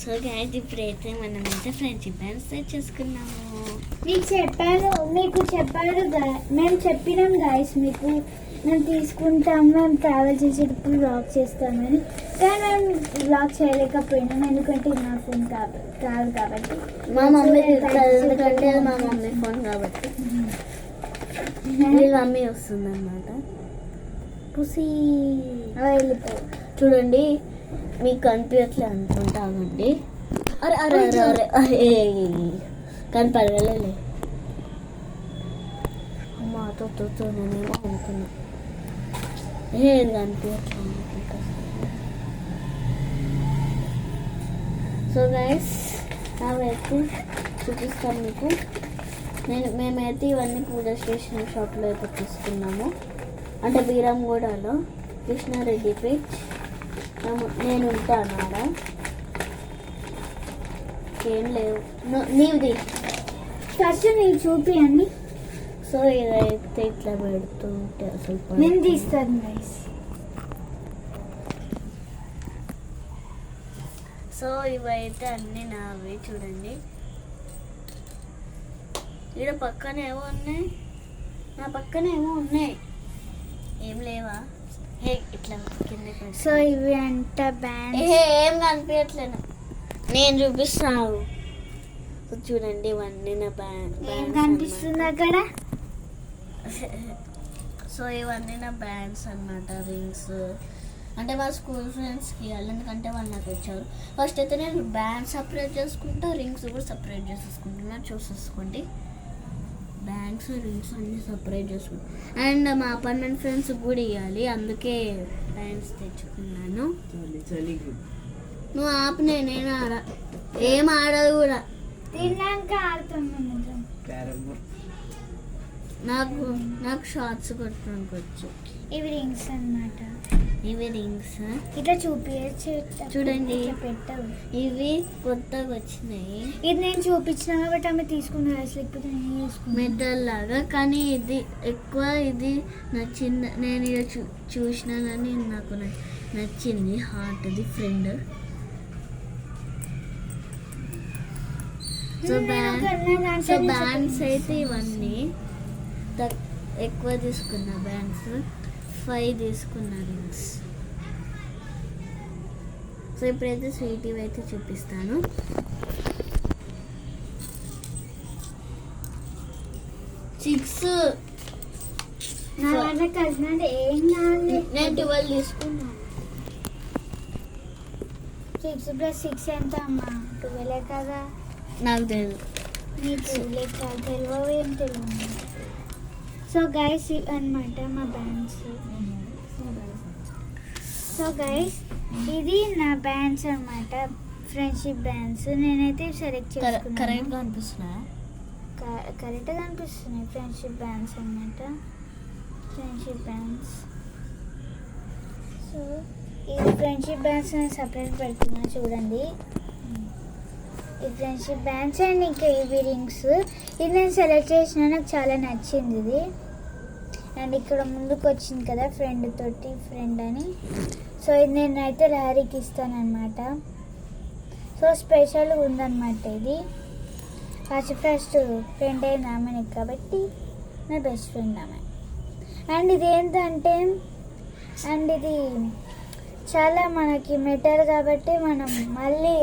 So guys ఇప్పుడైతే మనమైతే friendship bands తెచ్చేసుకున్నాము. మీకు చెప్పారు మేము చెప్పినాం గాయస్ మీకు మేము తీసుకుంటాం, మేము ట్రావెల్ చేసేటప్పుడు బ్లాగ్ చేస్తామని. కానీ మేము బ్లాగ్ చేయలేకపోయినాం ఎందుకంటే నా ఫోన్ కాదు కాబట్టి. మా మమ్మీ ఎందుకంటే మా మమ్మీ ఫోన్ కాబట్టి వీళ్ళ మమ్మీ వస్తుంది అనమాట. పుసి వెళ్ళిపోయి చూడండి, మీకు కనిపించట్లే అనుకుంటామండి. అరే అరే అరే అరే అరే కనపడలే మాతో నేనేమో అనుకున్నా. ఏది కనిపించట్లే అనుకుంటా. సో గైస్ అవైతే చూపిస్తాను మీకు. మేమైతే ఇవన్నీ పూజ స్టేషన్ షాప్లో అయితే తీసుకున్నాము. అంటే బీరంగూడలో కృష్ణారెడ్డి పీచ్. నేను ఉంటాను ఆడ. ఏం లేవు నీవుది ఫస్ట్ నేను చూపియండి. సో ఇదైతే ఇట్లా పెడుతుంటే అసలు నేను తీస్తాను గైస్. సో ఇవైతే అన్నీ నావి చూడండి. ఇక్కడ పక్కన ఏమో ఉన్నాయి, నా పక్కన ఏమో ఉన్నాయి. ఏం లేవా? హే ఇట్లా కింద. సో ఇవి అంట బ్యాండ్. ఏం కనిపించట్లేదు, నేను చూపిస్తాను. చూడండి ఇవన్నీ నా ఏం కనిపిస్తుంది అక్కడ? సో ఇవన్నీ నా బ్యాండ్స్ అన్నమాట, రింగ్స్. అంటే మా స్కూల్ ఫ్రెండ్స్కి ఇవ్వాలి, ఎందుకంటే వాళ్ళు నాకు వచ్చారు. ఫస్ట్ అయితే నేను బ్యాండ్ సపరేట్ చేసుకుంటా, రింగ్స్ కూడా సపరేట్ చేసేసుకుంటున్నా. చూసేసుకోండి, బ్యాండ్స్ రింగ్స్ అన్నీ సపరేట్ చేసుకుంటాం. అండ్ మా అపార్ట్మెంట్ ఫ్రెండ్స్ కూడా ఇవ్వాలి, అందుకే బ్యాండ్స్ తెచ్చుకున్నాను. నువ్వు ఆపు, నేను ఆడ ఏం ఆడదు కూడా. తిన్నాక ఆడుతున్నాను. నాకు షార్ట్స్ కొట్టడానికి వచ్చు. ఇవి రింగ్స్ అన్నమాట. ఇవి రింగ్స్ ఇట్లా చూపించచ్చు. చూడండి, పెట్టవు. ఇవి కొత్తగా వచ్చినాయి. ఇది నేను చూపించిన కాబట్టి ఆమె తీసుకున్నా, లేకపోతే నేను తీసుకున్నా మెటల్ లాగా. కానీ ఇది ఎక్కువ ఇది నచ్చింది. నేను ఇది చూసినా కానీ నాకు నచ్చింది. హార్ట్ది ఫ్రెండ్. సో బ్యాండ్స్ అయితే ఇవన్నీ ఎక్కువ తీసుకున్నా. బ్యాండ్స్ 5 తీసుకున్నా రింగ్స్. సో ఇప్పుడైతే స్వీట్ ఇవి అయితే చూపిస్తాను. 6 నా వల్ల కలిసినట్టు ఏం కావాలి. నేను 12 తీసుకున్నాను. 6 + 6 ఎంత అమ్మా? 12 కదా. నాకు తెలియదు, నీకు లెక్క తెలియవు, ఏం తెలియదు. సో గైస్ అన్నమాట మా బ్యాండ్స్. సో గైస్ ఇది నా బ్యాండ్స్ అన్నమాట, ఫ్రెండ్షిప్ బ్యాండ్స్. నేనైతే సెలెక్ట్ చేసుకున్నాను. కరెక్ట్గా అనిపిస్తున్నాయా? కరెక్ట్గా అనిపిస్తున్నాయి. ఫ్రెండ్షిప్ బ్యాండ్స్ అన్నమాట, ఫ్రెండ్షిప్ బ్యాండ్స్. సో ఈ ఫ్రెండ్షిప్ బ్యాండ్స్ నేను సపరేట్ పెడుతున్నా చూడండి. ఈ ఫ్రెండ్షిప్ బ్యాండ్స్ అండ్ ఇంకా ఇవి రింగ్స్. ఇది నేను సెలెక్ట్ చేసిన, నాకు చాలా నచ్చింది ఇది. అండ్ ఇక్కడ ముందుకు వచ్చింది కదా ఫ్రెండ్ అని. సో ఇది నేనైతే లహరికి ఇస్తానన్నమాట. సో స్పెషల్గా ఉందన్నమాట ఇది. ఫస్ట్ ఫ్రెండ్ అయిన ఆమె కాబట్టి నా బెస్ట్ ఫ్రెండ్ ఆమె. అండ్ ఇది ఏంటంటే, అండ్ ఇది చాలా మనకి మెటల్ కాబట్టి మనం మళ్ళీ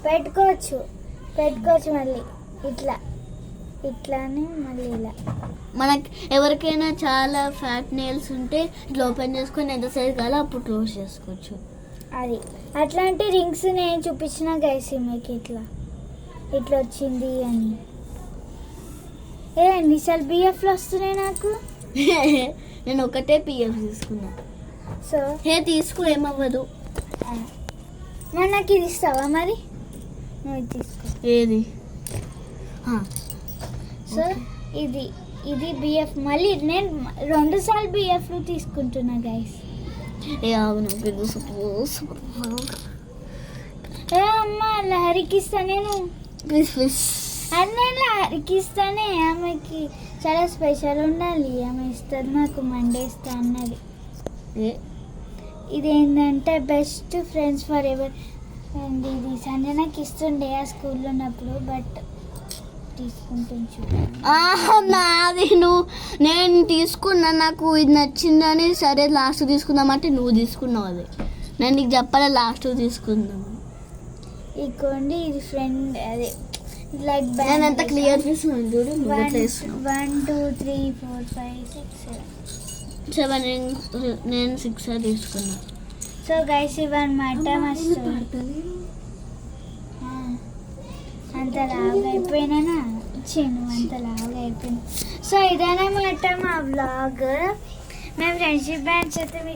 పెట్టుకోవచ్చు మళ్ళీ ఇట్లానే మళ్ళీ ఇలా. మనకి ఎవరికైనా చాలా ఫ్యాట్ నెయిల్స్ ఉంటే ఇట్లా ఓపెన్ చేసుకొని ఎంత సైజ్ కావాలో అప్పుడు క్లోజ్ చేసుకోవచ్చు. అది అట్లాంటి రింగ్స్ నేను చూపించిన గైస్ మీకు ఇట్లా వచ్చింది అని. ఎన్నిసార్లు బిఎఫ్లు వస్తున్నాయి నాకు. నేను ఒకటే పిఎఫ్ తీసుకున్నా. సో తీసుకో, ఏమవ్వదు. మరి నాకు ఇది ఇస్తావా? మరి నువ్వు తీసుకో. ఏది? సో ఇది బిఎఫ్. మళ్ళీ నేను 2 సార్లు బిఎఫ్లు తీసుకుంటున్నా గైస్. అవును. అమ్మ లహరికి ఇస్తా నేను. అది నేను లహరికి ఇస్తానే. ఆమెకి చాలా స్పెషల్ ఉండాలి. ఆమె ఇస్తుంది నాకు, మండే ఇస్తా అన్నది. ఇదేంటంటే best friends for ever and ఇది సంజనకి ఇస్తుండే ఆ స్కూల్లో ఉన్నప్పుడు, బట్ తీసుకుంటుంది చూడండి. నాది నేను తీసుకున్నా, నాకు ఇది నచ్చిందని సరే లాస్ట్ తీసుకుందామంటే నువ్వు తీసుకున్నావు. అది నేను నీకు చెప్పాలి లాస్ట్ తీసుకుందాం. ఇదిగోండి ఇది ఫ్రెండ్ అదే లైక్ నేను ఎంత క్లియర్ తీసుకున్నాను చూడు. 1 2 3 4 5 6 7. 7 నేను 6 తీసుకున్నా. సో గైస్ ఇవన్నమాట మస్తు అంత లావుగా అయిపోయినా ఇచ్చిండు, అంత లావుగా అయిపోయింది. సో ఇదన్నమాట మా వ్లాగ్. మేము ఫ్రెండ్షిప్ బ్యాండ్స్ అయితే మీకు